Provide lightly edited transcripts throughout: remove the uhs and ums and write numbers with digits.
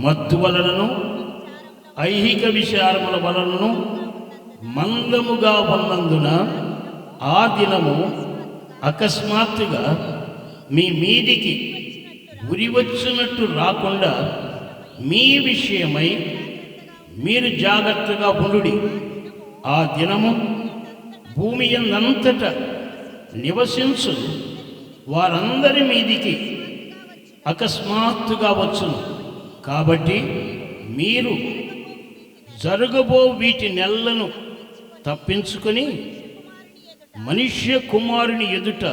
మత్తు వలనను ఐహిక విచారముల వలనను మందముగా ఉన్నందున ఆ దినము అకస్మాత్తుగా మీ మీదికి ఉరివచ్చినట్టు రాకుండా మీ విషయమై మీరు జాగ్రత్తగా ఉండుడి. ఆ దినము భూమి యందంతట నివసించు వారందరి మీదికి అకస్మాత్తుగా వచ్చును. కాబట్టి మీరు జరగబో వీటి నెలను తప్పించుకొని మనుష్య కుమారుని ఎదుట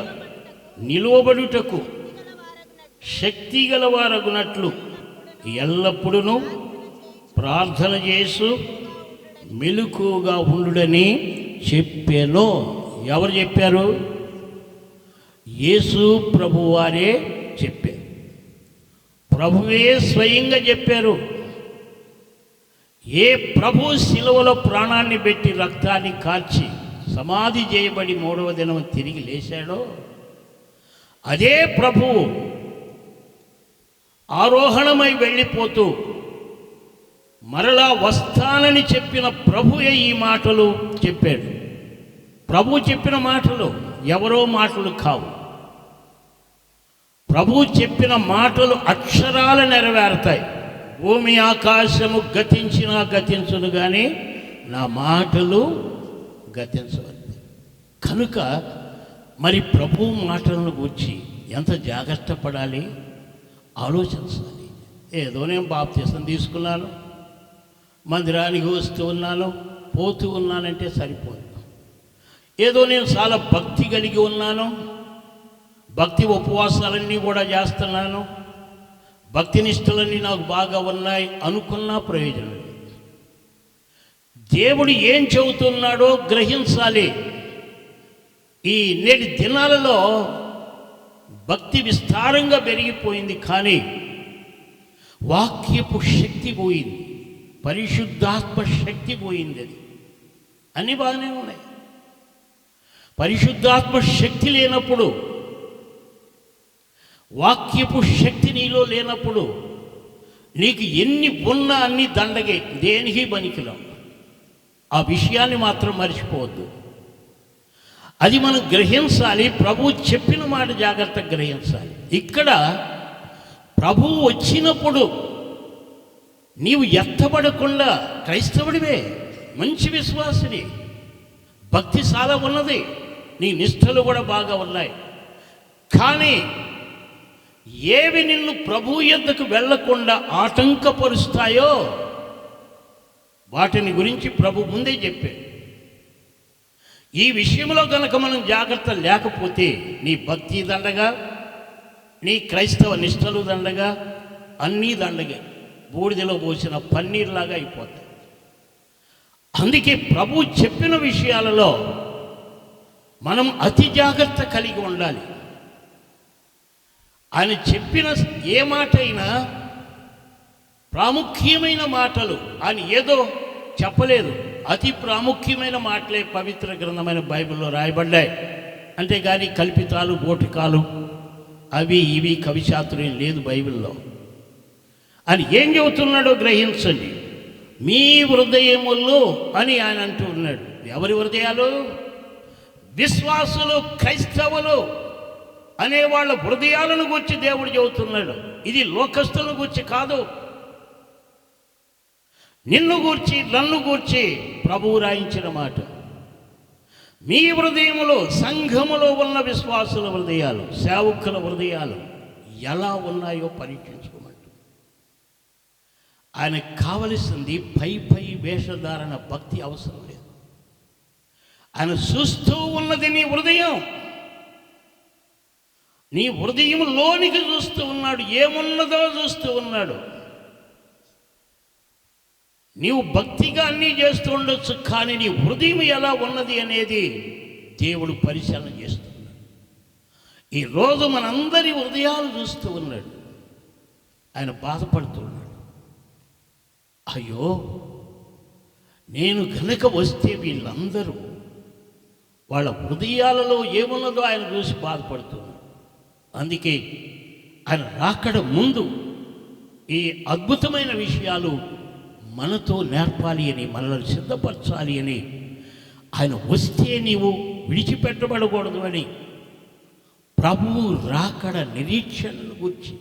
నిలువబడుటకు శక్తి గలవారగునట్లు ఎల్లప్పుడూ ప్రార్థన చేసు మెలకువగా ఉండుడని చెప్పాను. ఎవరు చెప్పారు? యేసు ప్రభువారే చెప్పారు. ప్రభువే స్వయంగా చెప్పారు. ఏ ప్రభు శిలువలో ప్రాణాన్ని పెట్టి రక్తాన్ని కార్చి సమాధి చేయబడి 3వ దినం తిరిగి లేచాడో అదే ప్రభువు ఆరోహణమై వెళ్ళిపోతూ మరలా వస్తానని చెప్పిన ప్రభువే ఈ మాటలు చెప్పాడు. ప్రభు చెప్పిన మాటలు ఎవరో మాటలు కావు. ప్రభు చెప్పిన మాటలు అక్షరాల నెరవేరుతాయి. భూమి ఆకాశము గతించినా గతించును కానీ నా మాటలు గతించవద్దు. కనుక మరి ప్రభు మాటలను గురించి ఎంత జాగ్రత్త పడాలి, ఆలోచించాలి. ఏదో నేను బాప్తిసం తీసుకున్నాను, మందిరానికి వస్తూ ఉన్నాను, పోతూ ఉన్నానంటే సరిపోదు. ఏదో నేను చాలా భక్తి కలిగి ఉన్నాను, భక్తి ఉపవాసాలన్నీ కూడా చేస్తున్నాను, భక్తి నిష్టలన్నీ నాకు బాగా ఉన్నాయి అనుకున్నా ప్రయోజనం లేదు. దేవుడు ఏం చెబుతున్నాడో గ్రహించాలి. ఈ నేటి దినాలలో భక్తి విస్తారంగా పెరిగిపోయింది, కానీ వాక్యపు శక్తి పోయింది, పరిశుద్ధాత్మ శక్తి పోయింది. అది అన్నీ బాగానే ఉన్నాయి. పరిశుద్ధాత్మ శక్తి లేనప్పుడు, వాక్యపు శక్తి నీలో లేనప్పుడు నీకు ఎన్ని ఉన్నా అన్ని దండగే, దేనికి పనికిరావు. ఆ విషయాన్ని మాత్రం మర్చిపోవద్దు. అది మనం గ్రహించాలి. ప్రభు చెప్పిన మాట జాగ్రత్తగా గ్రహించాలి. ఇక్కడ ప్రభు వచ్చినప్పుడు నీవు ఎత్తబడకుండా క్రైస్తవుడివే, మంచి విశ్వాసిని, భక్తి చాలా ఉన్నది, నీ నిష్టలు కూడా బాగా ఉన్నాయి. కానీ ఏవి నిన్ను ప్రభు యొద్దకు వెళ్లకుండా ఆటంకపరుస్తాయో వాటిని గురించి ప్రభు ముందే చెప్పాడు. ఈ విషయంలో కనుక మనం జాగ్రత్త లేకపోతే నీ భక్తి దండగా, నీ క్రైస్తవ నిష్టలు దండగా, అన్నీ దండగా, బూడిదలో పోసిన పన్నీర్లాగా అయిపోతాయి. అందుకే ప్రభు చెప్పిన విషయాలలో మనం అతి జాగ్రత్త కలిగి ఉండాలి. ఆయన చెప్పిన ఏ మాట అయినా ప్రాముఖ్యమైన మాటలు ఆయన ఏదో చెప్పలేదు, అతి ప్రాముఖ్యమైన మాటలే పవిత్ర గ్రంథమైన బైబిల్లో రాయబడ్డాయి. అంతేగాని కల్పితాలు, బోటికాలు, అవి ఇవి కవిశాస్త్రం లేదు బైబిల్లో. అని ఏం చెబుతున్నాడో గ్రహించండి. మీ హృదయముల్లో అని ఆయన అంటూ ఉన్నాడు. ఎవరి హృదయాలు? విశ్వాసులు, క్రైస్తవులు అనే వాళ్ళ హృదయాలను గురించి దేవుడు చెబుతున్నాడు. ఇది లోకస్తులను గురించి కాదు, నిన్ను గూర్చి, నన్ను గూర్చి ప్రభువు రాయించిన మాట. మీ హృదయములో, సంఘములో ఉన్న విశ్వాసుల హృదయాలు, సేవకుల హృదయాలు ఎలా ఉన్నాయో పరీక్షించుకోమంట. ఆయనకు కావలసింది పై పై వేషధారణ, భక్తి అవసరం లేదు. ఆయన చూస్తూ ఉన్నది నీ హృదయం. నీ హృదయం లోనికి చూస్తూ ఉన్నాడు, ఏమున్నదో చూస్తూ ఉన్నాడు. నీవు భక్తిగా అన్నీ చేస్తూ ఉండొచ్చు, కానీ నీ హృదయం ఎలా ఉన్నది అనేది దేవుడు పరిశీలన చేస్తున్నాడు. ఈరోజు మనందరి హృదయాలు చూస్తూ ఉన్నాడు. ఆయన బాధపడుతున్నాడు. అయ్యో, నేను కనుక వస్తే వీళ్ళందరూ వాళ్ళ హృదయాలలో ఏమున్నదో ఆయన చూసి బాధపడుతున్నాడు. అందుకే ఆయన రాకడ ముందు ఈ అద్భుతమైన విషయాలు మనతో నేర్పాలి అని, మనల్ని సిద్ధపరచాలి అని, ఆయన వస్తే నీవు విడిచిపెట్టబడకూడదు అని, ప్రభువు రాకడ నిరీక్షణను గురించి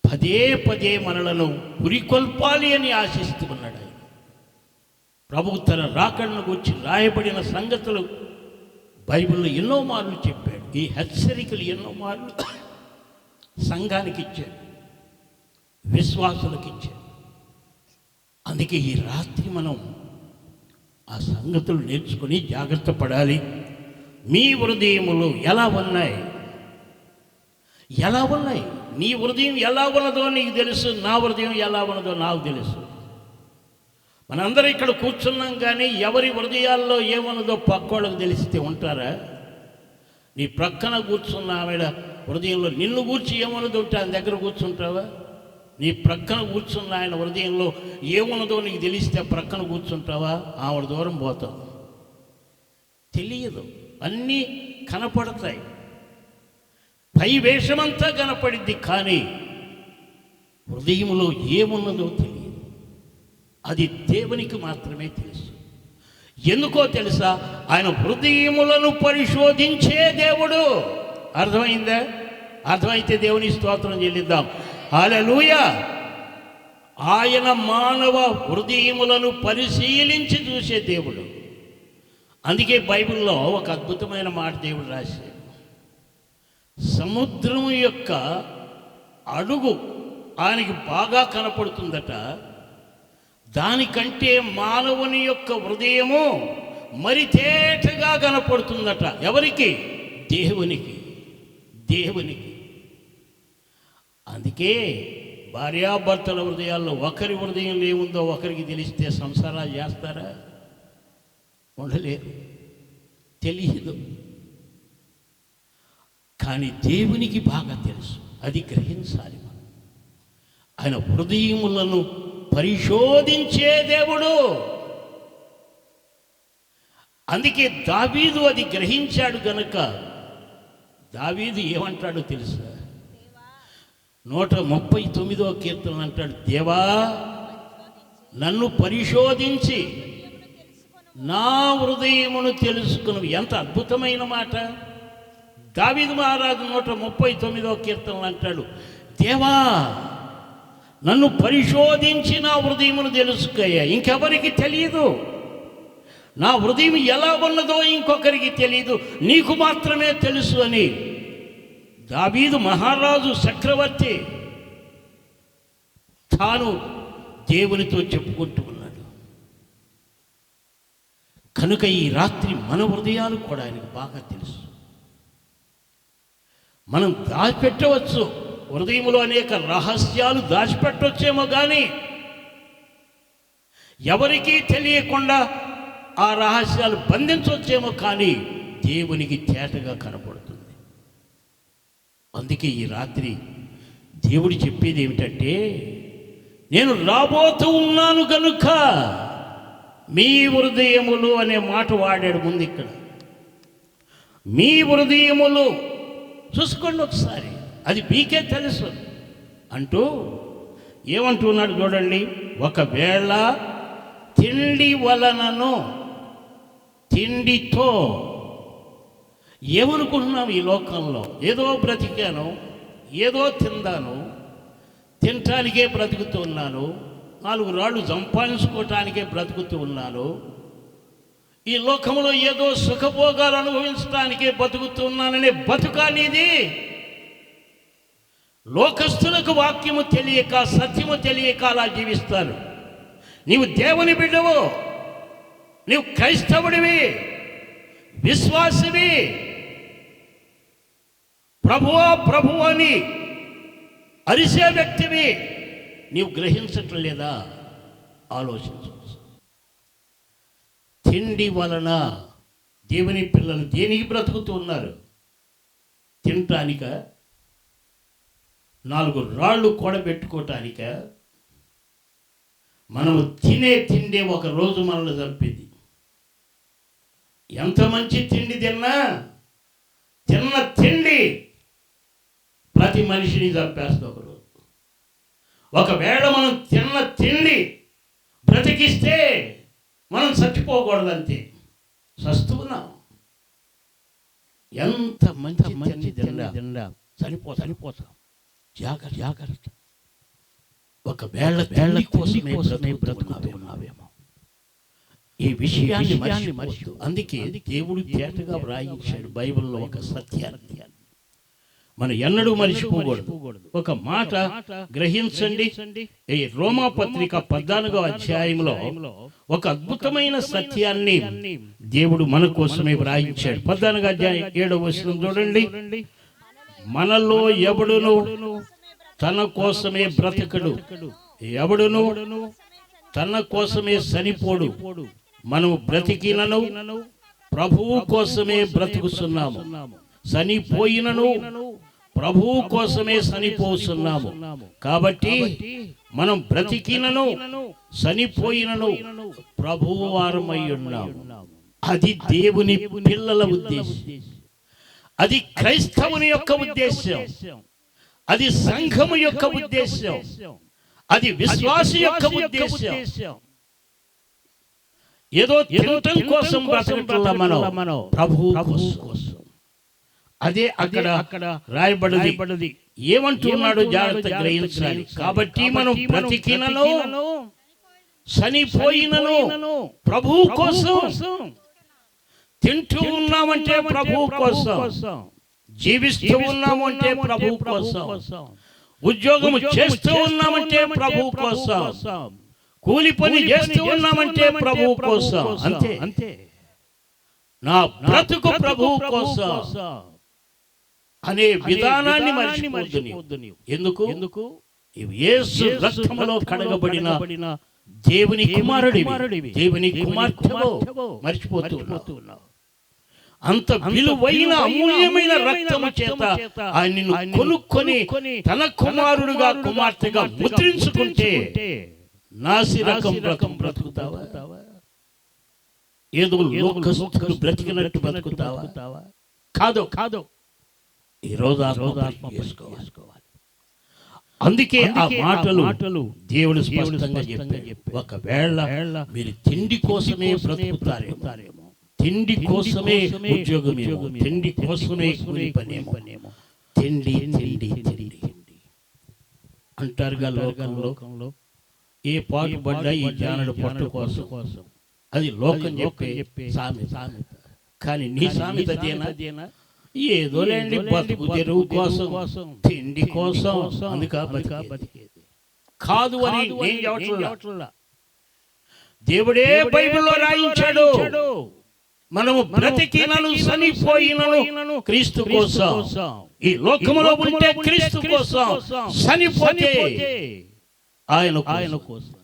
పదే పదే మనలను పురికొల్పాలి అని ఆశిస్తూ ఉన్నాడు ఆయన. ప్రభువు తన రాకడను గురించి రాయబడిన సంగతులు బైబిల్లో ఎన్నో మార్లు చెప్పాడు. ఈ హెచ్చరికలు ఎన్నో మార్లు సంఘానికి ఇచ్చాడు, విశ్వాసులకు ఇచ్చాడు. అందుకే ఈ రాత్రి మనం ఆ సంగతులు నేర్చుకుని జాగ్రత్త పడాలి. మీ హృదయములు ఎలా ఉన్నాయి? ఎలా ఉన్నాయి? నీ హృదయం ఎలా ఉన్నదో నీకు తెలుసు, నా హృదయం ఎలా ఉన్నదో నాకు తెలుసు. మనందరం ఇక్కడ కూర్చున్నాం, కానీ ఎవరి హృదయాల్లో ఏమన్నదో పక్కోళ్ళకు తెలిస్తే ఉంటారా? నీ ప్రక్కన కూర్చున్న ఆవిడ హృదయంలో నిన్ను కూర్చి ఏమన్నదో ఉంటే ఆయన దగ్గర కూర్చుంటావా? నీ ప్రక్కన కూర్చున్న ఆయన హృదయంలో ఏమున్నదో నీకు తెలిస్తే ప్రక్కన కూర్చుంటావా? ఆవిడ దూరం పోతావు. తెలియదు, అన్నీ కనపడతాయి, పై వేషమంతా కనపడిద్ది, కానీ హృదయంలో ఏమున్నదో తెలియదు. అది దేవునికి మాత్రమే తెలుసు. ఎందుకో తెలుసా? ఆయన హృదయములను పరిశోధించే దేవుడు. అర్థమైందా? అర్థమైతే దేవుని స్తోత్రం చెల్లిద్దాం. హల్లెలూయా. ఆయన మానవ హృదయములను పరిశీలించి చూసే దేవుడు. అందుకే బైబిల్లో ఒక అద్భుతమైన మాట దేవుడు రాశాడు. సముద్రం యొక్క అడుగు ఆయనకి బాగా కనపడుతుందట, దానికంటే మానవుని యొక్క హృదయము మరి తేటగా కనపడుతుందట. ఎవరికి? దేవునికి. దేవునికి. అందుకే భార్యాభర్తల హృదయాల్లో ఒకరి హృదయం ఏముందో ఒకరికి తెలిస్తే సంసారాలు చేస్తారా? ఉండలేరు, తెలియదు. కానీ దేవునికి బాగా తెలుసు. అది గ్రహించాలి మనం. ఆయన హృదయములను పరిశోధించే దేవుడు. అందుకే దావీదు అది గ్రహించాడు గనుక దావీదు ఏమంటాడో తెలుసా? 139వ కీర్తన అంటాడు, దేవా నన్ను పరిశోధించి నా హృదయమును తెలుసుకును. ఎంత అద్భుతమైన మాట! దావీదు మహారాజు 139వ కీర్తన అంటాడు, దేవా నన్ను పరిశోధించి నా హృదయమును తెలుసుకోయా. ఇంకెవరికి తెలియదు. నా హృదయం ఎలా ఉన్నదో ఇంకొకరికి తెలియదు, నీకు మాత్రమే తెలుసు అని దావీదు మహారాజు చక్రవర్తి తాను దేవునితో చెప్పుకుంటూ ఉన్నాడు. కనుక ఈ రాత్రి మన హృదయాలు కూడా ఆయనకు బాగా తెలుసు. మనం దాచిపెట్టవచ్చు, హృదయంలో అనేక రహస్యాలు దాచిపెట్టవచ్చేమో, కానీ ఎవరికీ తెలియకుండా ఆ రహస్యాలు బంధించవచ్చేమో, కానీ దేవునికి తేటగా కనపడుతుంది. అందుకే ఈ రాత్రి దేవుడు చెప్పేది ఏమిటంటే, నేను రాబోతూ ఉన్నాను కనుక మీ హృదయములు అనే మాట వాడాడు ముందు. ఇక్కడ మీ హృదయములు చూసుకోండి ఒకసారి, అది మీకే తెలుసు అంటూ ఏమంటున్నాడు చూడండి. ఒకవేళ తిండి వలనను, తిండితో ఏమనుకుంటున్నాం? ఈ లోకంలో ఏదో బ్రతికాను, ఏదో తిందాను, తినటానికే బ్రతుకుతూ ఉన్నాను, 4 రాళ్ళు సంపాదించుకోవటానికే బ్రతుకుతూ ఉన్నాను, ఈ లోకంలో ఏదో సుఖభోగాలు అనుభవించడానికే బతుకుతూ ఉన్నాననే బతుకానిది. లోకస్తులకు వాక్యము తెలియక, సత్యము తెలియక అలా జీవిస్తారు. నీవు దేవుని బిడ్డవు, నీవు క్రైస్తవుడివి, విశ్వాసివి, ప్రభువా ప్రభు అని అరిసే వ్యక్తివి, నీవు గ్రహించటం లేదా? ఆలోచించు. తిండి వలన దేవుని పిల్లలు దేనికి బ్రతుకుతూ ఉన్నారు? తినటానిక? 4 రాళ్ళు కూడబెట్టుకోవటానిక? మనము తినే తిండే ఒక రోజు మనల్ని చంపేది. ఎంత మంచి తిండి తిన్నా, తిన్న తిండి ప్రతి మనిషిని చంపేస్తుంది ఒకరోజు. ఒకవేళ మనం తిన్న తిండి బ్రతికిస్తే మనం చచ్చిపోకూడదంతే, చస్తున్నాం. ఎంత మంచి మంచి తిండా చనిపోతాం. జాగ్రత్త. ఒకవేళ కోసమే బ్రతుకుతున్నావేమో, ఈ విషయాన్ని మర్చిపోవద్దు. అందుకే దేవుడు తేటగా వ్రాయించాడు బైబిల్లో ఒక సత్యాన్ని, మనం ఎన్నడూ మర్చిపోకూడదు. ఒక మాట గ్రహించండి. ఈ రోమా పత్రిక 14వ అధ్యాయంలో ఒక అద్భుతమైన సత్యాన్ని దేవుడు మన కోసమే వ్రాయించాడు. 14వ అధ్యాయం 7వ వచనం చూడండి. మనలో ఎవడును తన కోసమే బ్రతకడు, ఎవడును తన కోసమే చనిపోడు. మనము బ్రతికినను ప్రభువు కోసమే బ్రతుకుతున్నాము, చనిపోయినను ప్రభువు కోసమే చనిపోతున్నాము. కాబట్టి మనం బ్రతికినను చనిపోయినను ప్రభువు వారమై ఉన్నాము. అది దేవుని పిల్లల ఉద్దేశం, అది క్రైస్తవుని యొక్క ఉద్దేశం, అది సంఘము యొక్క ఉద్దేశం, అది విశ్వాసి యొక్క ఉద్దేశం. ఏదో తినటం కోసం బ్రతకటం మనం ప్రభువు కోసం. అదే అక్కడ రాయబడింది. ఏమంటున్నాడు జాగ్రత్త గ్రహించాలి. కాబట్టి మనం బ్రతికినను చనిపోయినను ప్రభువు కోసం. తింటూ ఉన్నామంటే ప్రభువు కోసం, జీవిస్తూ ఉన్నామంటే ప్రభువు కోసం, ఉద్యోగం చేస్తూ ఉన్నామంటే ప్రభువు కోసం, కూలి పని చేస్తూ ఉన్నామంటే ప్రభువు కోసం. అంతే. నా బ్రతుకు ప్రభువు కోసం అనే విధానాన్ని మర్చిపోవద్దు నీవు. ఎందుకు? యేసు రక్తములో కడగబడిన దేవుని కుమారుడివి, దేవుని కుమార్తెవు. మర్చిపోతున్నావు. అంత విలువైన అమూల్యమైన రక్తము చేత ఆయనను కొనుక్కొని తన కుమారుడుగా కుమార్తెగా ముద్రించుకుంటే నాసిరకం బ్రతుకుతావా? ఏదో లోకస్తులు బ్రతికినట్టు బ్రతుకుతావా? కాదు. ఈరోజు ఆత్మ చేసుకోవాలి. అందుకే ఆ మాటలు దేవుడు స్పష్టంగా చెప్పాడు. ఒకవేళ మీరు తిండి కోసమే బ్రతుకుతారేమో, తిండి కోసమే ఉద్యోగమేమో, తిండి కోసమే కూలి పనేమో, తిండి అంటారుగా లోకంలో. ఏ పాటు పడ్డా ఈ జానడు పట్టు కోసం, అది లోకం చెప్పే సామెత. కానీ నీ సామెత దేనా? ఏదో లేండి, బతుకు తెరువు కోసం, తిండి కోసం, అందుక బతికేది కాదు అని నేను చెప్పట్లా. దేవుడే బైబిల్లో రాయించాడు. మనము బ్రతికినను చనిపోయినను క్రీస్తు కోసం. ఈ లోకములో ఉంటే క్రీస్తు కోసం, చనిపోతే ఆయన కోసం.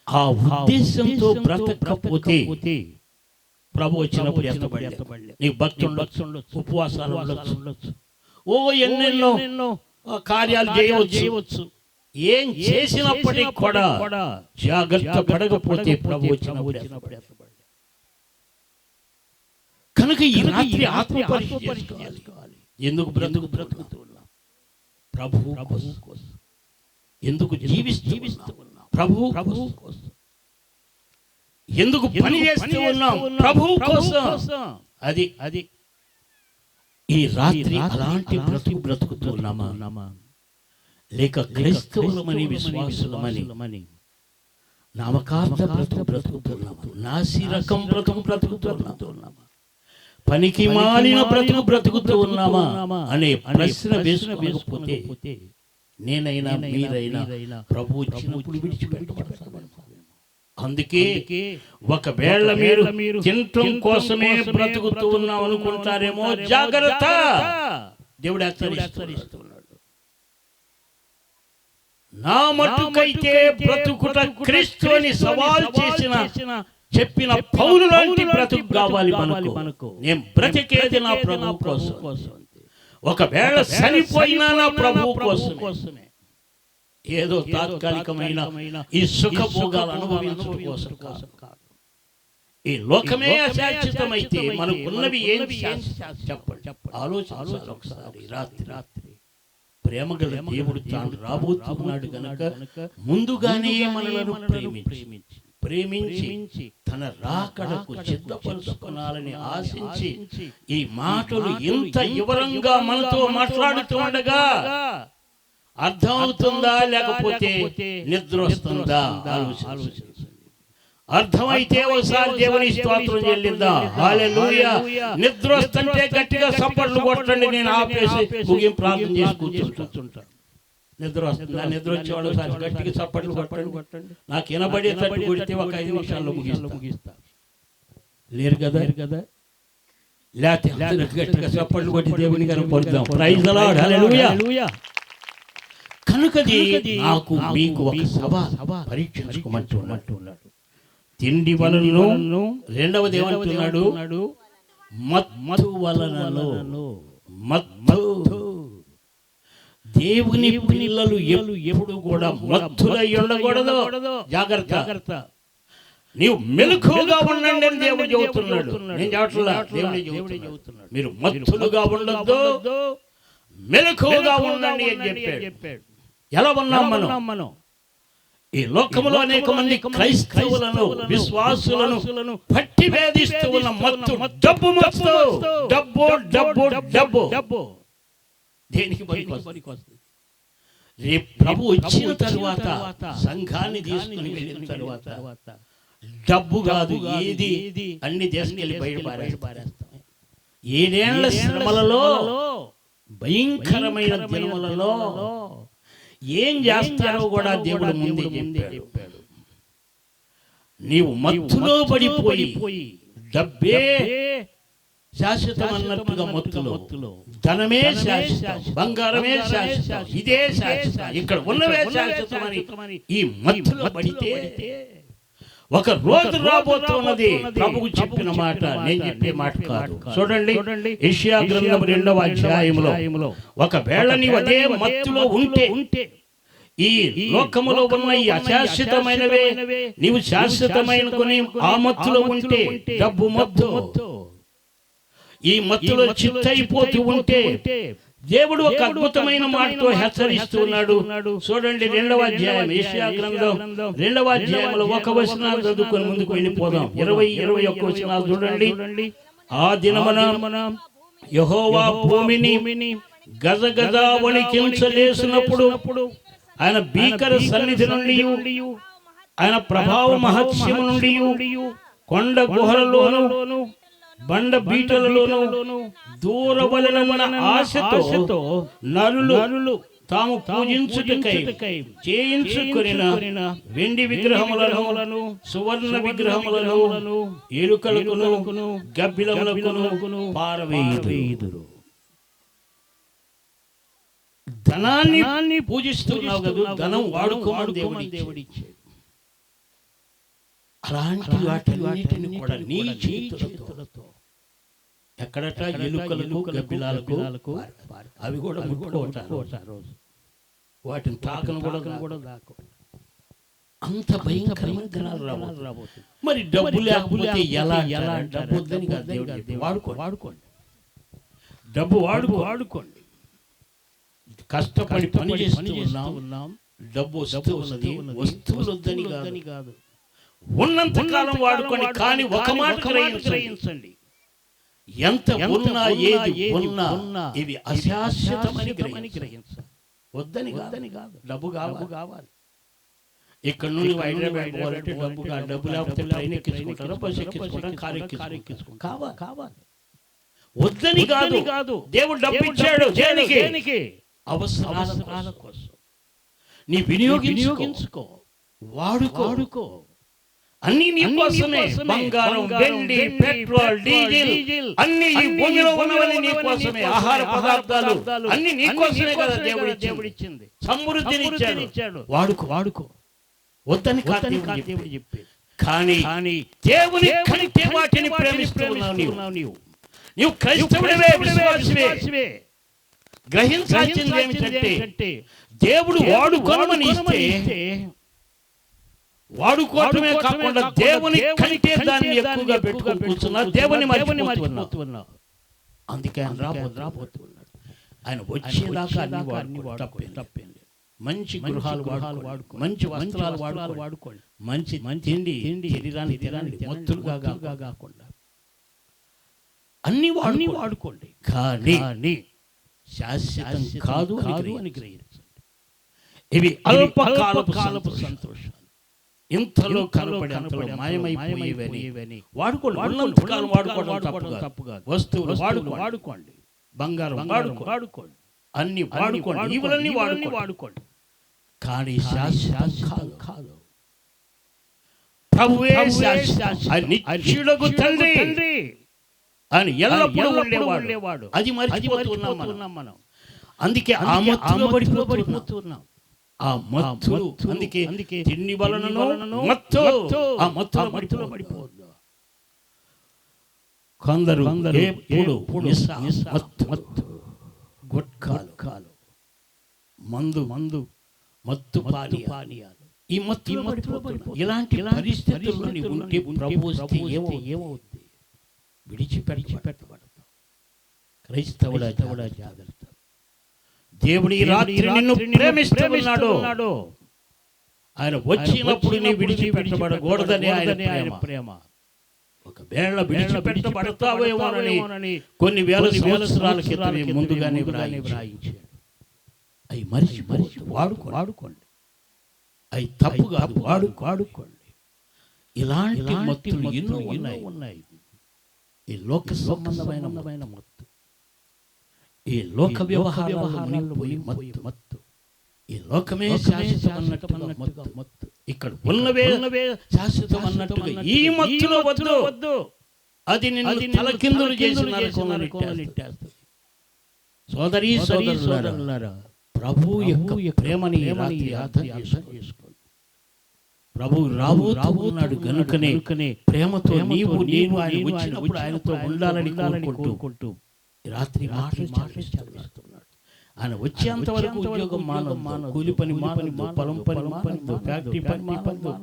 ఆ ఉద్దేశంతో బ్రతకపోతే ప్రభు వచ్చినప్పుడు ఎత్తబడలే. నీ భక్తి ఉండొచ్చు, ఉపవాసాలు ఉండొచ్చు, ఎన్నెన్నో కార్యాలు చేయవచ్చు. ఏం చేసినప్పటికీ కూడా జాగ్రత్త పడకపోతే ప్రభు వచ్చినప్పుడు ఎత్తబడలే. కనుక ఈ రాత్రి ఆత్మపరిశీలన చేసుకోవాలి. ఎందుకు బ్రతుకుతున్నా? ప్రభువు కోసం. ఎందుకు జీవిస్తూ ఉన్నాం? ప్రభువు కోసం. ఎందుకు పని చేస్తూ ఉన్నాం? ప్రభువు కోసం. అది ఈ రాత్రి అలాంటి బ్రతుకుతూ ఉన్నామా? లేక క్రైస్తవులమని విశ్వాసులమని నామకార్థ బ్రతుకుతున్నామా? నాసిరకం బ్రతుకుతున్నామా? పనికి మాలిన బ్రతుకుతూ ఉన్నామా అనే ప్రశ్న వేసుకోకపోతే నేనైనా మీరైనా ప్రభు వచ్చినప్పుడు విడిచిపెట్టబడతామేమో. అందుకే ఒకవేళ మీరు తినటం కోసమే బ్రతుకుతూ ఉన్నాం అనుకుంటారేమో, జాగ్రత్త. దేవుడు హెచ్చరిస్తున్నాడు. నా మట్టుకైతే బ్రతుకుట క్రీస్తు అని సవాల్ చెప్పిన పౌలు లాంటి బ్రతుకు కావాలి మనకు. నేను బ్రతికేది నా ప్రభువు కోసం. ఒకవేళ చనిపోయినా నా ప్రభువు కోసమే. ఏదో తాత్కాలికమైన ఈ సుఖభోగాలు అనుభవించడం కోసం కాదు. ఈ లోకమే అశాశ్వతమైతే మనకున్నవి ఏంటి చెప్పండి. ఆలోచించాలి ఒకసారి. రాత్రి ప్రేమగల దేవుడు తాను రాబోతున్నాడు గనక ముందుగానే మనలను ప్రేమించి తన రాకడకు సిద్ధపరుచుకోవాలని ఆశించి ఈ మాటలు ఇంత వివరంగా మనతో మాట్లాడుతుండగా అర్థమవుతుందా లేకపోతే నిద్ర వస్తుందా ఆలోచించండి. అర్థమైతే ఒకసారి దేవుని స్తోత్రం చెల్లిద్దాం. హల్లెలూయా. నిద్ర వస్తుంటే గట్టిగా చప్పట్లు కొట్టండి. నేను ఆపేసి ముగింపు ప్రార్థన చేసి కూర్చుంటా. నిద్ర వస్తుందా? నిద్ర వచ్చేవాడు ఒకసారి గట్టిగా చప్పట్లు కొట్టండి. నాకు వినబడేటట్టు కొడితే ఒక 5 నిమిషాల్లో ముగిస్తా. లేరు కదా? లేకపోతే గట్టిగా చప్పట్లు కొట్టి దేవుని కనపడుద్దాం. Praise the lord. హల్లెలూయా. కనుకది నాకు మీకు ఒక సభ పరీక్షించుకోమంటున్నాడు. తిండి వలనను, రెండవది ఏమంటున్నాడు? మత్తు వలనను. మత్తు. దేవుని పిల్లలు ఎప్పుడు కూడా మత్తులై ఉండకూడదు. జాగ్రత్త. నీవు మెలకువగా ఉండండి అని దేవుడు చెబుతున్నాడు. నేను చెప్పట్లా, దేవుడు చెబుతున్నాడు. మీరు మత్తులుగా ఉండొద్దు, మెలకువగా ఉండండి అని చెప్పాడు. ఎలా ఉన్నాం మనం? ఈ లోకములో అనేక మంది క్రైస్తవులను, విశ్వాసులను పట్టి వేధిస్తూ ఉన్న మత్తు డబ్బు దేనికి పనికొస్తుంది? రేపు ప్రభు వచ్చిన తరువాత, సంఘాన్ని తీసుకుని వెళ్ళిన తరువాత డబ్బు కాదు ఏది అన్ని తీసుకెళ్ళి బయట పారేస్తాం. 7 ఏళ్ల శ్రమలలో, భయంకరమైన దినములలో ఏం చేస్తారో కూడా దేవుడు ముందే చెప్పాడు. నీవు మత్తులో పడిపోయి డబ్బే శాశ్వతం అన్నట్టుగా మత్తులో, ధనమే శాశ్వతం, బంగారమే శాశ్వతం, ఇదే శాశ్వతం, ఇక్కడ ఉన్నవే శాశ్వతమని ఈ మత్తులో పడితే ఒక రోజు రాబోతున్నది. ప్రభువు చెప్పిన మాట నేను చెప్పే మాట కాదు. చూడండి, యెషయా గ్రంథం 2వ అధ్యాయములో ఒకవేళ నీవు అదే మత్తులో ఉంటే, ఈ లోకములో ఉన్న ఈ అశాశ్వతమైనవే నీవు శాశ్వతమైన ఆ మత్తులో ఉంటే, డబ్బు మత్తు, ఈ మత్తులో చిత్తైపోతూ ఉంటే దేవుడు ఒక అద్భుతమైన మాటతో హెచ్చరిస్తున్నాడు. చూడండి, 2వ అధ్యాయం, యెషయా గ్రంథం 2వ అధ్యాయంలో ఒక వచనాలు చదువుకొని ముందుకు వెళ్ళిపోదాం. 20-21 వచనాలు చూడండి. ఆ దినమున యెహోవా భూమిని గజగజ వణికించలేసినప్పుడు ఆయన భీకర సన్నిధి నుండి, ఆయన ప్రభావ మహత్యము నుండి, కొండ గుహలలోను బండ బీటలలోను దూరవలనమున ఆశతో నరులు తాము పూజించుటకై చేయించుకొనిన వెండి విగ్రహములను, సువర్ణ విగ్రహములను, ఎలుకలకును గబ్బిలములకును పారవేయుదురు. ధనాన్ని పూజిస్తున్నావు కదా, ధనం వాడుకోమని దేవుడిచ్చాడు. అలాంటి వాటిని కూడా నీ చేతులతో ఎక్కడట ఎలుకలకు గబ్బిలాలకు అవి కూడా ముట్టుకోవటారు. వాటిని తాకను కూడా దాకు. అంత భయంకరమైన దినాలు రాబోతుంది. మరి డబ్బు లేకపోతే ఎలా? డబ్బు వద్దని కాదు దేవుడు చెప్పి, వాడుకోండి. డబ్బు వాడుకోండి. కష్టపడి పని చేస్తూ ఉన్నాం, డబ్బు వస్తూ ఉన్నది. వస్తువులు వద్దని కాదు, ఉన్నంత కాలం వాడుకోండి. కానీ ఒక మాట గ్రహించండి, ఎంత ఉన్నా ఏది ఉన్నా ఇవి అశాశ్వతమని గ్రహించాలి. వద్దని కాదు, డబ్బు కావాలి. ఇక్కడ నుండి హైదరాబాద్ పోవాలంటే డబ్బు లేకపోతే ట్రైన్ ఎక్కించుకుంటారు, బస్సు ఎక్కించుకుంటారు, కారు ఎక్కించుకుంటారు. కావాలి. వద్దని కాదు, దేవుడు డబ్బు ఇచ్చాడు. దేనికి? అవసరాల కోసం. నీ వినియోగించుకో, వాడుకో. అన్ని నీ కోసమే. బంగారం, వెండి, పెట్రోల్, డీజిల్ అన్ని ఈ భూమిలో ఉన్నవన్నీ నీ కోసమే. ఆహార పదార్థాలు అన్ని నీ కోసమే కదా దేవుడు ఇచ్చింది. సమృద్ధిని ఇచ్చాడు. వాడుకో. వద్దని దేవుడు చెప్పి, కానీ దేవుని కంటే వాటిని ప్రేమిస్తున్నావు నీవు క్రైస్తవుడివే, విశ్వాసివే. గ్రహించాల్సింది ఏమిటంటే దేవుడు వాడుకోమని ఇస్తే వాడుకోవటమే కాకుండా దేవుని కంటే దాన్ని ఎక్కువగా పెట్టుకొని కూర్చున్నా, దేవుని మర్చిపోతున్నావు. అందుకే రాబోతున్నాడు. ఆయన వచ్చేదాకా అన్ని తప్పేం లేదు. మంచి గృహాలు వాడుకో, మంచి వస్త్రాలు వాడుకోండి, మంచి తిండి శరీరాన్ని తినండి, మత్తులుగా కాకుండా అన్ని వాడుకోండి. కానీ శాశ్వతం కాదు అని గ్రహించండి. ఇవి అల్పకాలపు సంతోషాలు, ఇంతలో కనపడి అంతలో మాయమైపోయేవని వాడుకోవడం తప్పు కాదు. వస్తువులు వాడుకోండి, బంగారం వాడుకోండి, అన్ని వాడుకోండి, ఇవన్నీ వాడుకోండి. కానీ శాశ్వతం కాదు. ప్రభువే శాశ్వతం, నిత్యుడగు తండ్రి అని ఎల్లప్పుడూ ఉండేవాడు. అది మర్చిపోతున్నాం మనం. అందుకే ఆ మత్తులో పడిపోతున్నాం. ఆ మత్తులు అందుకే తిండి వలనను ఆ మత్తులో పడిపోవద్దు. కొందరు మత్తు గుట్కాలు మందు మత్తు పానీయాలు, ఈ మత్తులో పడిపోతున్నాం. ఇలాంటి పరిస్థితుల్లో ఉంటే ప్రభు ఏమవుద్ది? విడిచిపెట్టబడతాం. క్రైస్తవుడా జాగ్రత్త. దేవుడు ఈ రాత్రి నిన్ను ప్రేమిస్తున్నాడు. ఆయన వచ్చినప్పుడు నీ విడిచిపెట్టబడకూడదని ఆయన ప్రేమ. ఒకవేళ విడిచిపెట్టబడతావేమోనని కొన్ని వేల సంవత్సరాల క్రితమే ముందుగానే వ్రాయించాడు. అవి మరిచి వాడుకోండి. అవి తప్పు కాదు, వాడుకోండి. ఇలాంటి మత్తులు ఎన్నో ఉన్నాయి. ఈ లోక సంబంధమైన మత్తు, ఈ లోక వ్యవహారాలు మత్తు, ఈ లోకమే శాశ్వతం అన్నట్టుగా మత్తు, ఇక్కడ ఉన్నవే శాశ్వతం అన్నట్టుగా ఈ మత్తులో వద్దు. అది నిన్ను తలకిందులు చేసి నెట్టేస్తుంది. సోదరీ సోదరులారా, ప్రభు యొక్క ప్రేమని అర్థం చేసుకోండి. ప్రభు రాబోతున్నాడు గనుకనే ప్రేమతో నేను ఆయన వచ్చినప్పుడు ఆయనతో ఉండాలని కోరుకుంటూ రాత్రి మాటలు చదివిస్తున్నాడు. ఆయన వచ్చేంత వరకు ఉద్యోగం మానదు, కూలి పని మానదు, పొలం పని మానదు, ఫ్యాక్టరీ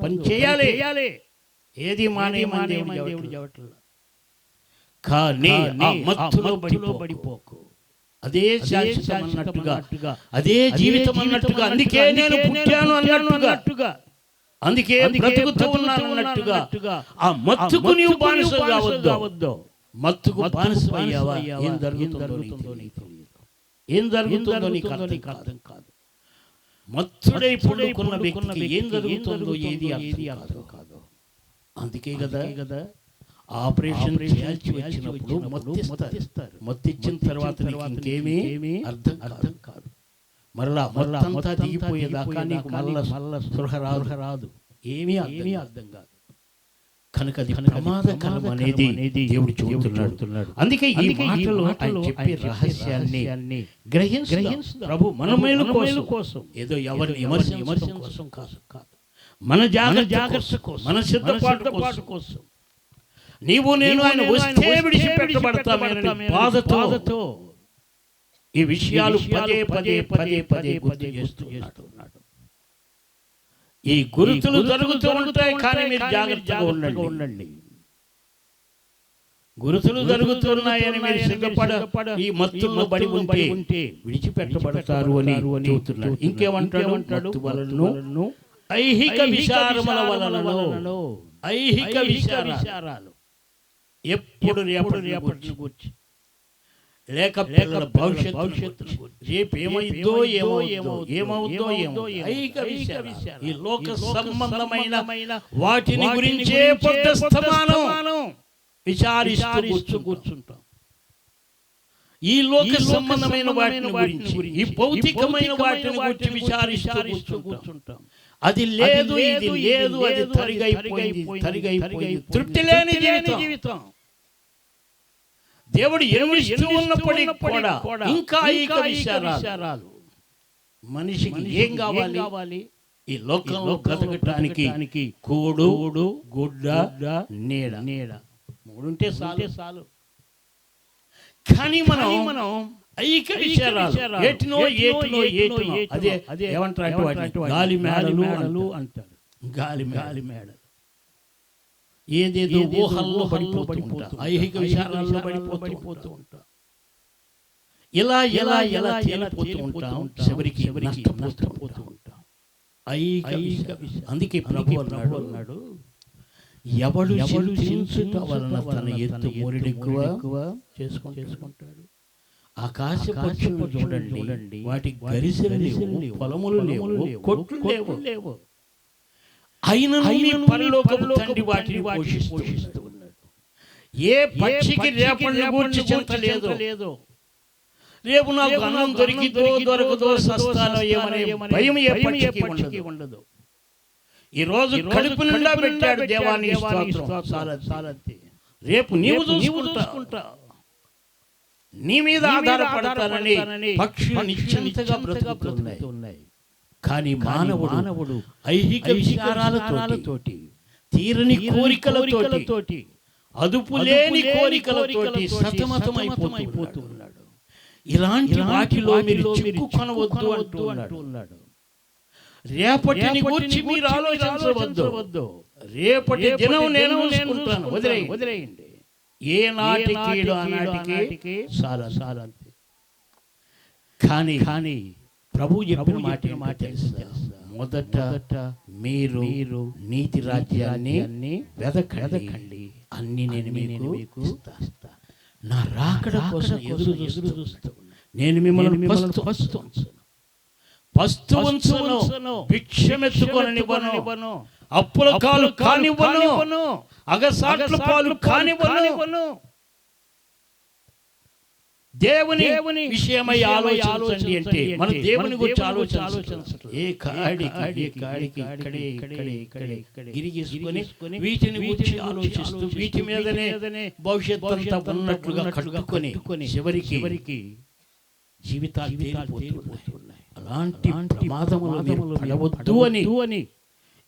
పని చేయాలి. ఏది దేవుడు చెప్పట్లేదు. కానీ ఆ మత్తులో పడిపోకు. అదే శాశ్వతం అన్నట్టుగా, అదే జీవితం అన్నట్టుగా, అందుకే నేను పుట్టాను అన్నట్టుగా, అందుకే బ్రతుకుతూ ఉన్నాను అన్నట్టుగా ఆ మత్తుకు నీవు బానిస కావద్దు. మత్తుకు బానిసయ్యావా? ఏం జరుగుతుందో నీకు అర్థం కాదు. మత్తుడై పడుకున్న వ్యక్తికి ఏం జరుగుతుందో ఏది అర్థం కాదు. అందుకే కదా ఆపరేషన్ చేయాల్సి వచ్చినప్పుడు మత్తిస్తారు. మత్తిచ్చిన తర్వాత ఇంకేమీ అర్థం కాదు. మరలా మత్తంతా దిగిపోయేదాకా నీకు మళ్ళా స్పృహ రాదు, ఏమీ అర్థం కాదు. కనుక అది ప్రమాదకరం అనేది దేవుడు చెబుతున్నాడు. అందుకే ఈ మాటలో ఆయన చెప్పే రహస్యాన్ని గ్రహించు. ప్రభు మన మేలు కోసం, ఏదో ఎవరిని విమర్శించడం కోసం కాదు, మన జాగ్రత్త కోసం, మన సిద్ధపాటు కోసం. నీవు నేను ఆయన వస్తే విడిచిపెట్టబడతామని బాధతో ఈ విషయాలు పదే గుర్తు చేస్తున్నాడు. ఈ గురుతులు జరుగుతూ ఉంటాయి, కానీ మీరు జాగ్రత్తగా ఉండండి. గురుతులు జరుగుతున్నాయని మీరు సిద్ధపడ ఈ మత్తుల్లో బడి ఉంటే విడిచిపెట్టబడతారు అని చెబుతున్నాడు. ఇంకేమంటాడు? వలన ఐహిక విచారముల వలన, ఐహిక విచారాలు ఎప్పుడు రేపటి గురించి, లేక పిల్లల భవిష్యత్తు రేపు ఏమవుద్దో ఐహిక విషయాలు, ఈ లోక సంబంధమైన వాటిని గురించే పొద్దస్తమానం విచారిస్తూ కూర్చుంటాం. ఈ లోక సంబంధమైన వాటిని గురించి, ఈ భౌతికమైన వాటిని గురించి విచారిస్తూ కూర్చుంటాం. అది లేదు, ఇది లేదు, అది తరిగైపోయింది, తృప్తి లేని జీవితం. దేవుడు ఎనిమిది ఉన్నప్పటికీ కూడా ఇంకా ఐహిక విచారాలు. మనిషికి ఏం కావాలి? ఈ లోకంలో బ్రతకటానికి కూడు, గుడ్డ, నీడ. మూడుంటే చాలు. కానీ మనం ఐహిక విచారాలు ఏటినో అదే ఏమంటారు? గాలి మేడలు అంటారు. గాలి మేడలు ఏదేదో ఊహల్లో పడిపోతూ ఉంటా, ఐహిక విచారాల్లో పడిపోతూ ఉంటా. ఇలా ఎలా ఎలా తేలిపోతూ ఉంటాం, చివరికి నష్టపోతూ ఉంటాం. అందుకే ప్రభు అన్నాడు, ఎవడు చించుట వలన తన ఎత్తు మూరెడెక్కువ చేసుకుంటాడు. ఆకాశ పక్షులు చూడండి, వాటి గరిసెలు లేవు, పొలములు లేవు, కొట్లు లేవు, అయినను పరలోకపు తండ్రి వాటిని పోషిస్తూ ఉన్నాడు. ఏ పక్షికి రేపటి గూర్చి చింత లేదు. రేపు నాకు అన్నం దొరకదో సస్తానో ఏమనే భయం ఏ పక్షికి ఉండదు. ఈ రోజు కడుపు నిండా పెట్టాడు దేవాన్ని స్తోత్రం. రేపు నీవు చూసుకుంటా, నీ మీద ఆధారపడతానని పక్షులు నిశ్చింతగా బ్రతుకుతున్నాయి. కానీ మానవుడు ఐహిక విచారాలతోటి, తీరని కోరికలతోటి, అదుపు లేని కోరికలతోటి సతమతమైపోతూ ఉన్నాడు. ఇలాంటి వాటిలో మీరు చిక్కుకొనవద్దు అంటున్నాడు. రేపటిని గురించి మీరు ఆలోచించవద్దు. రేపటి దినం నేను చూసుకుంటాను, వదిలేయండి. ఏ నాటికి ఆనాటికి సాలంతే. కానీ ప్రభు చెప్పిన మాట తెలుసా? మొదట మీరు నీతి రాజ్యాన్ని వెదకండి, అన్ని నేను మీకు ఇస్తా. నా రాకడ కోసం ఎదురు చూస్తూ నేను మిమ్మల్ని పస్తు ఉంచును, భిక్షమెత్తుకొననివ్వను, అప్పుల కాలు కానివ్వను, అగసాట్ల పాలు కానివ్వను. దేవుని విషయమై ఆలోచించండి అంటే మన దేవుని గురించి ఆలోచించట్లేదు. ఏ కాడికి ఇక్కడే గిరిగేసుకొని వీటిని గురించి ఆలోచిస్తూ వీటి మీదనే భవిష్యత్తు అంతా ఉన్నట్లుగా కట్టుకొని చివరికి జీవితాలు తేలిపోతున్నాయి. అలాంటి ప్రమాదములు పడవద్దు అని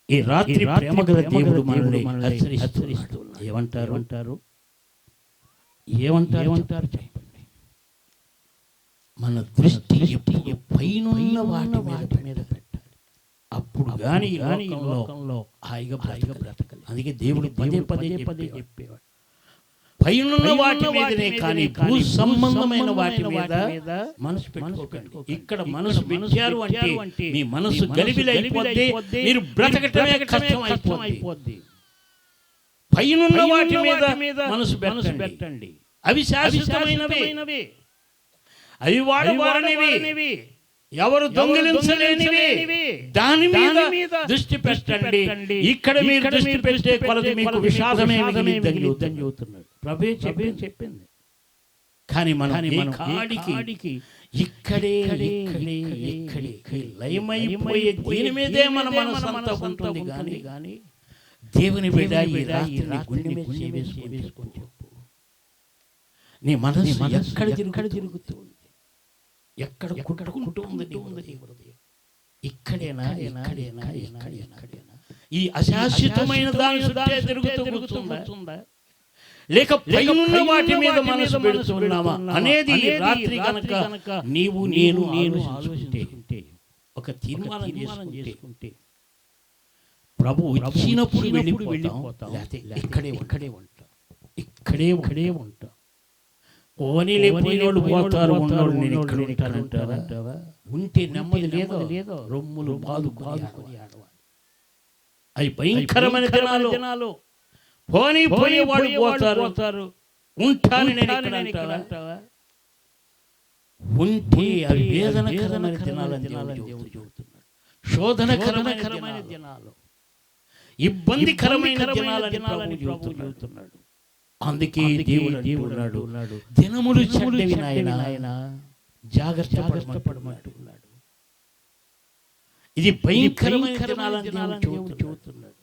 ఈ రాత్రి ప్రేమగల దేవుడు మనల్ని హెచ్చరిస్తున్నాడు. ఏమంటారు చెప్పండి. మన దృష్టి ఎప్పుడు పైనున్న వాటి మీద పెట్టాలి. అప్పుడు కానీ ఈ లోకంలో హాయిగా బ్రతకాలి. అందుకే దేవుడు పదే చెప్పేవాడు, పైనున్న వాటి మీదనే కానీ భూ సంబంధమైన వాటి మీద మనసు పెట్టుకోకండి. ఇక్కడ మనసు పెట్టారు అంటే మీ మనసు గలిబిలైపోద్ది, మీరు బ్రతకటమే కష్టం అయిపోద్ది. పైనున్న వాటి మీద మనసు పెట్టండి. అవి శాశ్వతమైనవి, అవి వాడనివి, ఎవరు దొంగిలించలేనివి. దాని మీద దృష్టి పెట్టండి. ఇక్కడ మీరు దృష్టి పెడితే కొలది మీకు విషాదమే మిగిలిందవుతున్నాడు ప్రభు చెప్పింది. కానీ మనం కాడికి ఇక్కడే లయమైపోయే దీని మీదే మన మనసంతా ఉంటుంది. కానీ దేవుని బిడ్డ ఈ రాత్రి గుండె మీద వేసుకొని చెప్పు, నీ మనసు ఎక్కడ తిరుగుతుంది, ఎక్కడ కొట్టుకుంటూ ఉంది నీ హృదయం? ఇక్కడేనా? ఈ అశాశ్వతమైన దాని చుట్టే తిరుగుతుందా, లేక పైనున్న వాటి మీద మనసు పెడుతున్నామా అనేది రాత్రి గనక నీవు నేను ఆలోచించుకుంటే, ఒక తీర్మానం చేసుకుంటే, ప్రభు వచ్చినప్పుడు వెళ్ళిపోతాం, ఇక్కడే ఉంటా. పోనీలే, పోయినోళ్ళు పోతారు, ఉన్నోళ్ళు నేను ఇక్కడ ఉంటానంటావా? ఉంటే నెమ్మది లేదో, రొమ్ములు బాదు ఆడవాలి. అవి భయంకరమైన దినాలు. పోయేవాడు పోతారు, ఉంటాను నేను ఇక్కడ అంటావా? ఉంటే అవి వేదనకరమైన దినాలని దేవుడు చెబుతున్నాడు. శోధనకరమైన దినాలు, ఇబ్బందికరమైన దినాలని ప్రభు చెబుతున్నాడు. అందుకే దేవుడు అన్నాడు, దినములు చెడ్డవి నాయన, జాగ్రత్త పడమంటున్నాడు. ఇది భయంకరమైన దినాలని దేవుడు చెబుతున్నాడు.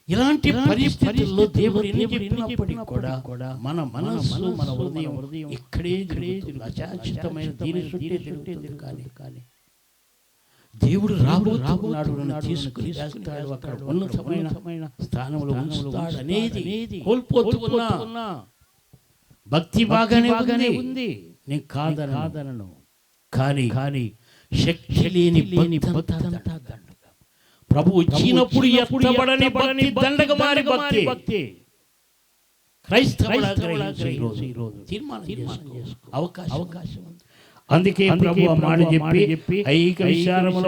ఇలాంటి పరిస్థితుల్లో దేవుడు ఎన్ని చెప్పినప్పటికీ కూడా మన మనస్సు, మన హృదయం ఇక్కడే అశాశ్వతమైన దీని చుట్టే తిరుగుతుంది. కానీ దేవుడు రాబోతున్నాడు, తీసుకుని అక్కడ ఉన్నతమైన స్థానంలో ఉంచుతాడు అనేది కోల్పోతున్నా. భక్తి బాగానే ఉంది, నేను కాదనను. కానీ శక్తి లేని భక్తి ప్రభు వచ్చినప్పుడు ఎత్తబడని భక్తి దండగ మారి భక్తి. క్రైస్తవుడా గ్రహించు ఈరోజు. తీర్మానం చేసుకో. అవకాశం ఉంది. అందుకే ప్రభు ఆ మాట చెప్పి ఐక విచారముల